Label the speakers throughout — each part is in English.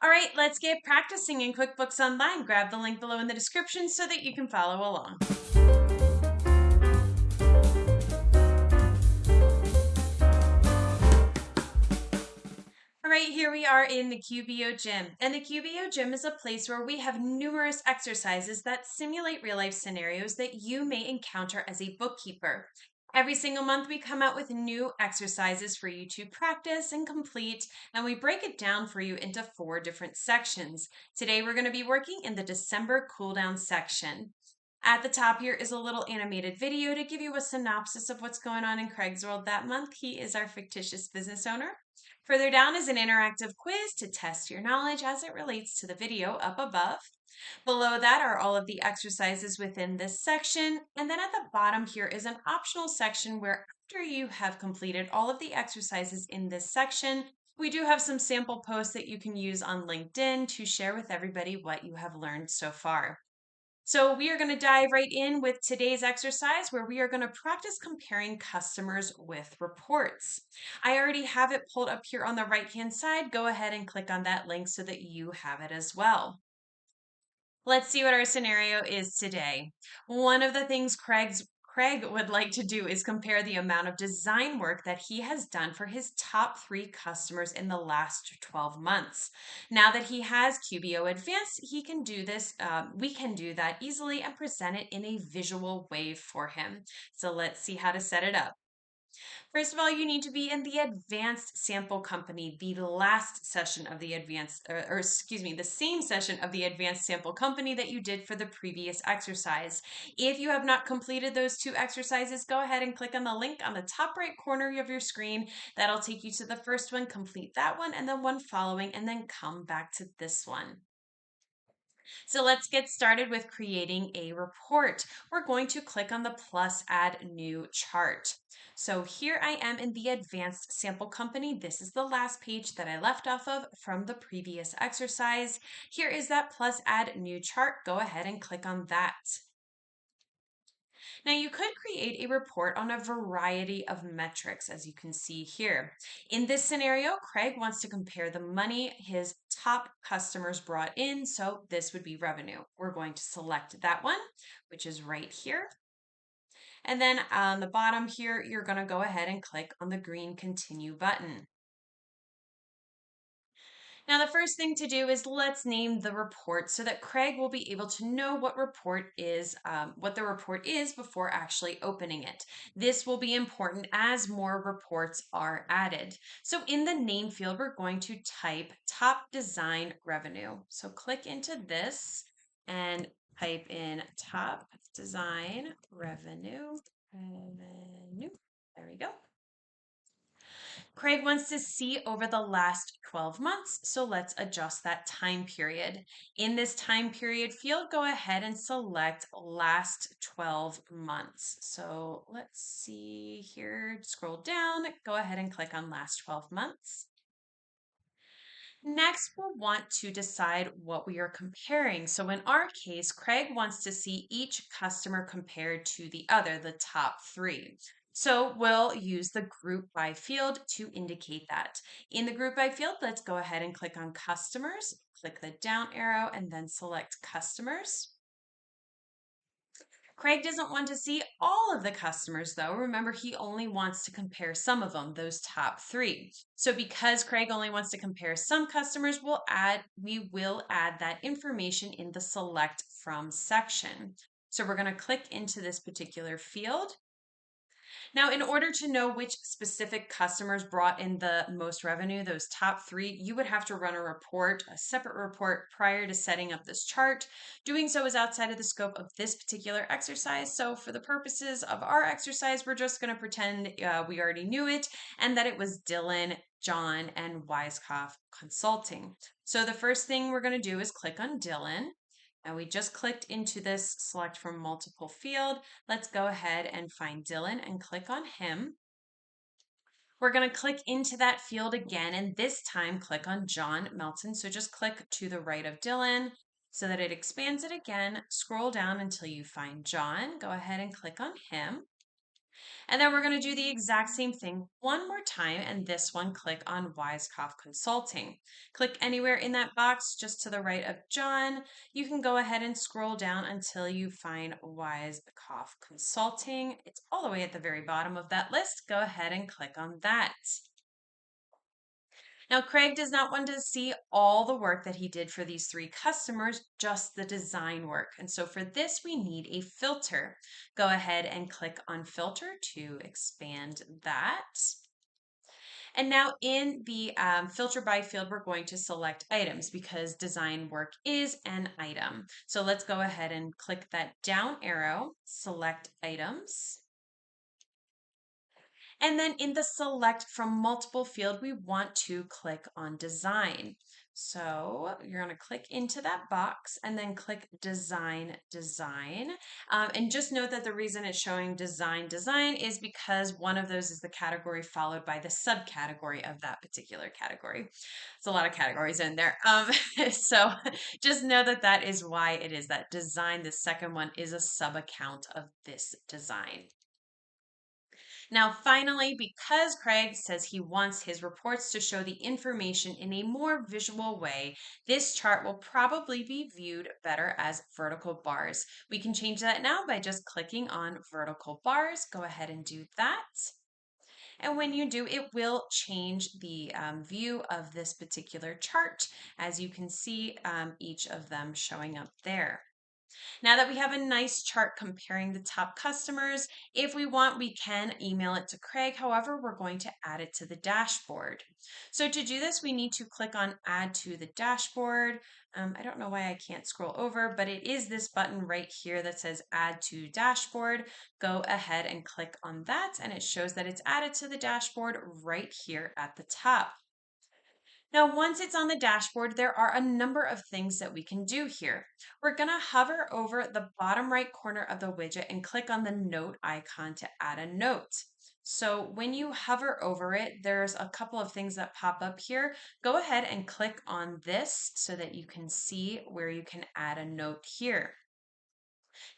Speaker 1: All right, let's get practicing in QuickBooks Online. Grab the link below in the description so that you can follow along. All right, here we are in the QBO Gym. And the QBO Gym is a place where we have numerous exercises that simulate real-life scenarios that you may encounter as a bookkeeper. Every single month, we come out with new exercises for you to practice and complete, and we break it down for you into 4 different sections. Today, we're going to be working in the December cooldown section. At the top here is a little animated video to give you a synopsis of what's going on in Craig's world that month. He is our fictitious business owner. Further down is an interactive quiz to test your knowledge as it relates to the video up above. Below that are all of the exercises within this section. And then at the bottom here is an optional section where after you have completed all of the exercises in this section, we do have some sample posts that you can use on LinkedIn to share with everybody what you have learned so far. So we are going to dive right in with today's exercise where we are going to practice comparing customers with reports. I already have it pulled up here on the right-hand side. Go ahead and click on that link so that you have it as well. Let's see what our scenario is today. One of the things Craig would like to do is compare the amount of design work that he has done for his top 3 customers in the last 12 months. Now that he has QBO Advanced, he can do this. We can do that easily and present it in a visual way for him. So let's see how to set it up. First of all, you need to be in the advanced sample company, the last session of the advanced, or excuse me, the same session of the advanced sample company that you did for the previous exercise. If you have not completed those 2 exercises, go ahead and click on the link on the top right corner of your screen. That'll take you to the first one, complete that one, and then one following, and then come back to this one. So let's get started with creating a report. We're going to click on the plus add new chart. So here I am in the advanced sample company. This is the last page that I left off of from the previous exercise. Here is that plus add new chart. Go ahead and click on that. Now you could create a report on a variety of metrics, as you can see here. In this scenario, Craig wants to compare the money his top customers brought in, so this would be revenue. We're going to select that one, which is right here. And then on the bottom here, you're going to go ahead and click on the green continue button. Now, the first thing to do is let's name the report so that Craig will be able to know what the report is before actually opening it. This will be important as more reports are added. So in the name field, we're going to type top design revenue. So click into this and type in top design revenue. There we go. Craig wants to see over the last 12 months, so let's adjust that time period. In this time period field, go ahead and select last 12 months. So let's see here, scroll down, go ahead and click on last 12 months. Next, we'll want to decide what we are comparing. So in our case, Craig wants to see each customer compared to the other, the top 3. So we'll use the group by field to indicate that. In the group by field, let's go ahead and click on customers, click the down arrow, and then select customers. Craig doesn't want to see all of the customers though. Remember, he only wants to compare some of them, those top 3. So because Craig only wants to compare some customers, we will add that information in the select from section. So we're going to click into this particular field. Now, in order to know which specific customers brought in the most revenue, those top 3, you would have to run a separate report prior to setting up this chart. Doing so is outside of the scope of this particular exercise. So for the purposes of our exercise, we're just going to pretend we already knew it and that it was Dylan, John, and Weiskopf Consulting. So the first thing we're going to do is click on Dylan. Now we just clicked into this select from multiple field. Let's go ahead and find Dylan and click on him. We're going to click into that field again, and this time click on John Melton. So just click to the right of Dylan so that it expands it again. Scroll down until you find John. Go ahead and click on him. And then we're going to do the exact same thing one more time. And this one, click on Weiskopf Consulting. Click anywhere in that box just to the right of John. You can go ahead and scroll down until you find Weiskopf Consulting. It's all the way at the very bottom of that list. Go ahead and click on that. Now, Craig does not want to see all the work that he did for these 3 customers, just the design work. And so for this, we need a filter. Go ahead and click on filter to expand that. And now in the filter by field, we're going to select items because design work is an item. So let's go ahead and click that down arrow, select items. And then in the select from multiple field, we want to click on design. So you're going to click into that box and then click design. And just note that the reason it's showing design is because one of those is the category followed by the subcategory of that particular category. It's a lot of categories in there. So just know that that is why it is that design. The second one is a sub account of this design. Now, finally, because Craig says he wants his reports to show the information in a more visual way, this chart will probably be viewed better as vertical bars. We can change that now by just clicking on vertical bars. Go ahead and do that. And when you do, it will change the view of this particular chart. As you can see, each of them showing up there. Now that we have a nice chart comparing the top customers, if we want, we can email it to Craig. However, we're going to add it to the dashboard. So to do this, we need to click on Add to the Dashboard. I don't know why I can't scroll over, but it is this button right here that says Add to Dashboard. Go ahead and click on that, and it shows that it's added to the dashboard right here at the top. Now, once it's on the dashboard, there are a number of things that we can do here. We're going to hover over the bottom right corner of the widget and click on the note icon to add a note. So when you hover over it, there's a couple of things that pop up here. Go ahead and click on this so that you can see where you can add a note here.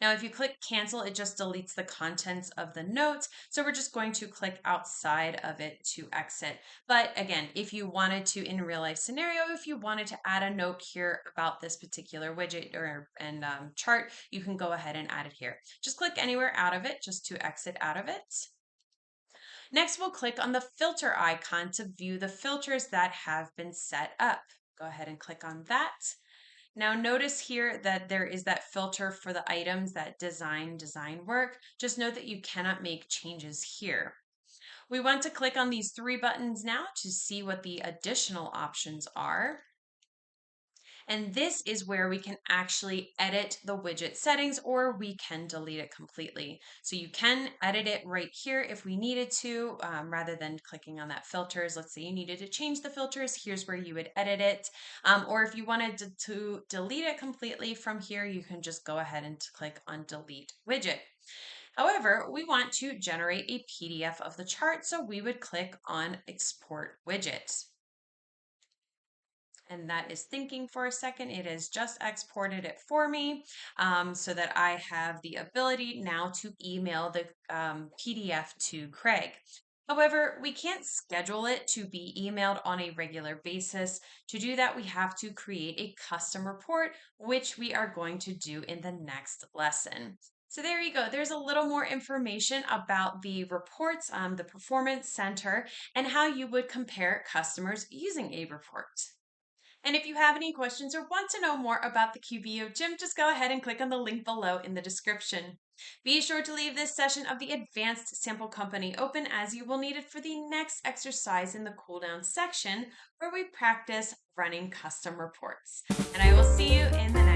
Speaker 1: Now, if you click cancel, it just deletes the contents of the notes. So we're just going to click outside of it to exit. But again, if you wanted to, in a real life scenario, if you wanted to add a note here about this particular widget and chart, you can go ahead and add it here. Just click anywhere out of it just to exit out of it. Next, we'll click on the filter icon to view the filters that have been set up. Go ahead and click on that. Now notice here that there is that filter for the items that design work. Just note that you cannot make changes here. We want to click on these 3 buttons now to see what the additional options are. And this is where we can actually edit the widget settings, or we can delete it completely. So you can edit it right here if we needed to, rather than clicking on that filters. Let's say you needed to change the filters, here's where you would edit it. Or if you wanted to delete it completely from here, you can just go ahead and click on delete widget. However, we want to generate a PDF of the chart, so we would click on export widget. And that is thinking for a second. It has just exported it for me so that I have the ability now to email the PDF to Craig. However, we can't schedule it to be emailed on a regular basis. To do that, we have to create a custom report, which we are going to do in the next lesson. So there you go. There's a little more information about the reports, the Performance Center, and how you would compare customers using a report. And if you have any questions or want to know more about the QBO Gym, just go ahead and click on the link below in the description. Be sure to leave this session of the Advanced Sample Company open, as you will need it for the next exercise in the cooldown section where we practice running custom reports. And I will see you in the next